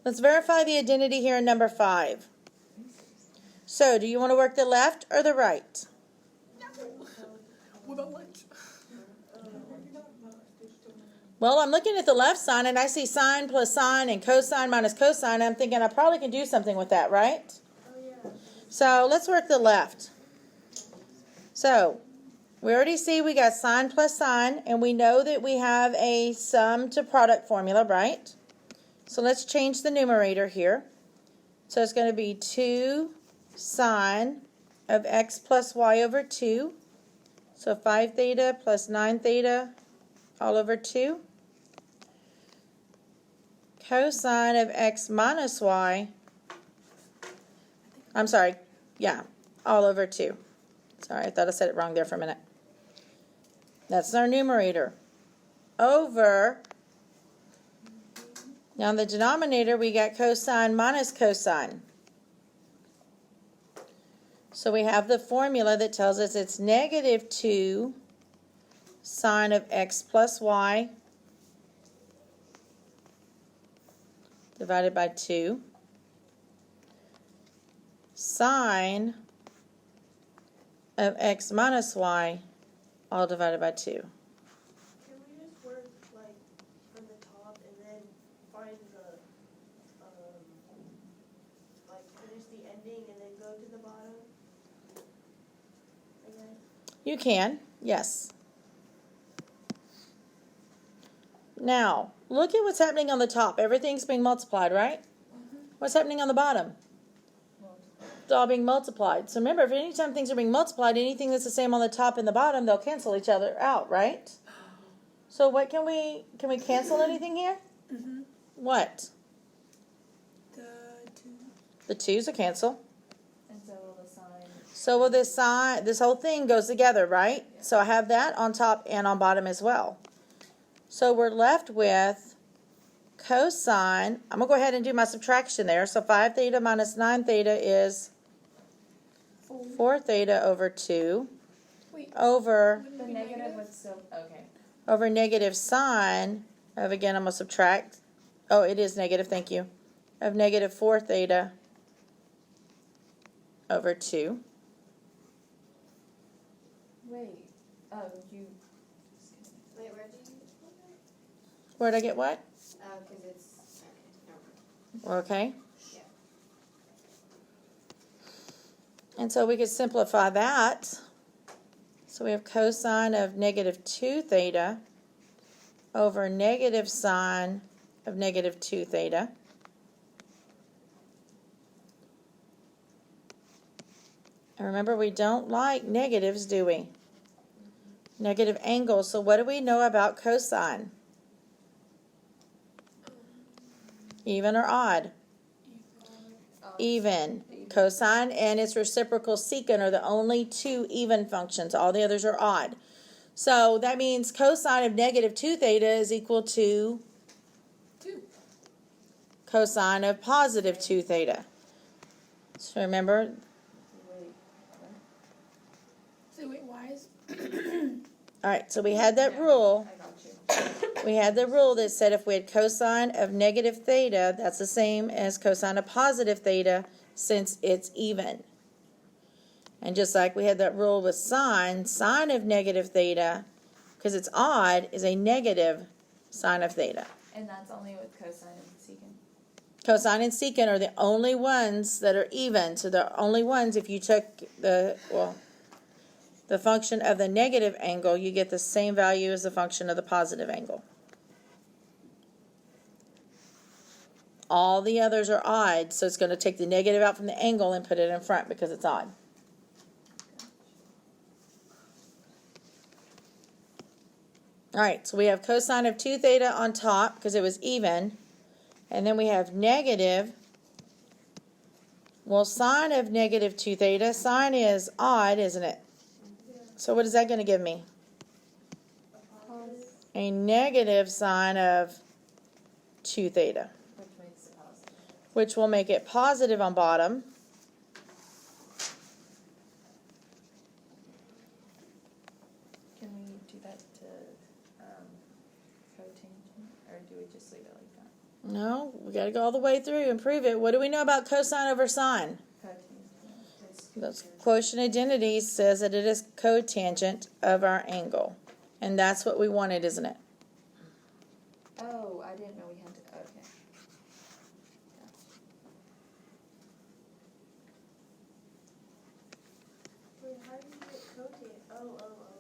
Let's verify the identity here in number 5. So, do you want to work the left or the right? What about lunch? Well, I'm looking at the left side and I see sine plus sine and cosine minus cosine. I'm thinking I probably can do something with that, right? Oh, yeah. So, let's work the left. So, we already see we got sine plus sine, and we know that we have a sum to product formula, right? So let's change the numerator here. So it's going to be 2 sine of x plus y over 2. So 5 theta plus 9 theta all over 2. Cosine of x minus y, I'm sorry, yeah, all over 2. Sorry, I thought I said it wrong there for a minute. That's our numerator. Over, now in the denominator we got cosine minus cosine. So we have the formula that tells us it's negative 2 sine of x plus y divided by 2 sine of x minus y all divided by 2. Can we just work, like, from the top and then find the, like, finish the ending and then go to the bottom? Okay. You can, yes. Now, look at what's happening on the top. Everything's being multiplied, right? What's happening on the bottom? It's all being multiplied. So remember, if anytime things are being multiplied, anything that's the same on the top and the bottom, they'll cancel each other out, right? So what can we cancel anything here? Mm-hmm. What? The 2. The 2's a cancel. And so will the sine. So will this sine, this whole thing goes together, right? So I have that on top and on bottom as well. So we're left with cosine. I'm going to go ahead and do my subtraction there. So 5 theta minus 9 theta is 4 theta over 2 Wait. over The negative would still, okay. over negative sine of, again, I'm going to subtract. Oh, it is negative, thank you. Of negative 4 theta over 2. Wait, oh, you, Wait, where did you put Where'd I get what? that? Because it's, okay, never mind. Okay. Yeah. And so we could simplify that. So we have cosine of negative 2 theta over negative sine of negative 2 theta. And remember, we don't like negatives, do we? Negative angles. So what do we know about cosine? Even or odd? Even. Cosine and its reciprocal secant are the only 2 even functions. All the others are odd. So that means cosine of negative 2 theta is equal to 2. cosine of positive 2 theta. So remember, wait, So wait, why is... all right, so we had that rule. I got you. We had the rule that said if we had cosine of negative theta, that's the same as cosine of positive theta since it's even. And just like we had that rule with sine of negative theta, because it's odd, is a negative sine of theta. And that's only with cosine and secant. Cosine and secant are the only ones that are even. So the only ones, if you took the function of the negative angle, you get the same value as the function of the positive angle. All the others are odd, so it's going to take the negative out from the angle and put it in front because it's odd. All right, so we have cosine of 2 theta on top because it was even. And then we have negative. Well, sine of negative 2 theta, sine is odd, isn't it? So what is that going to give me? A negative sine of 2 theta, Which makes it positive. which will make it positive on bottom. Can we do that to cotangent, or do we just leave it like that? No, we gotta go all the way through and prove it. What do we know about cosine over sine? That's quotient identity says that it is cotangent of our angle. And that's what we wanted, isn't it? Oh, I didn't know we had to, okay. Wait, how do you get cotangent? Oh.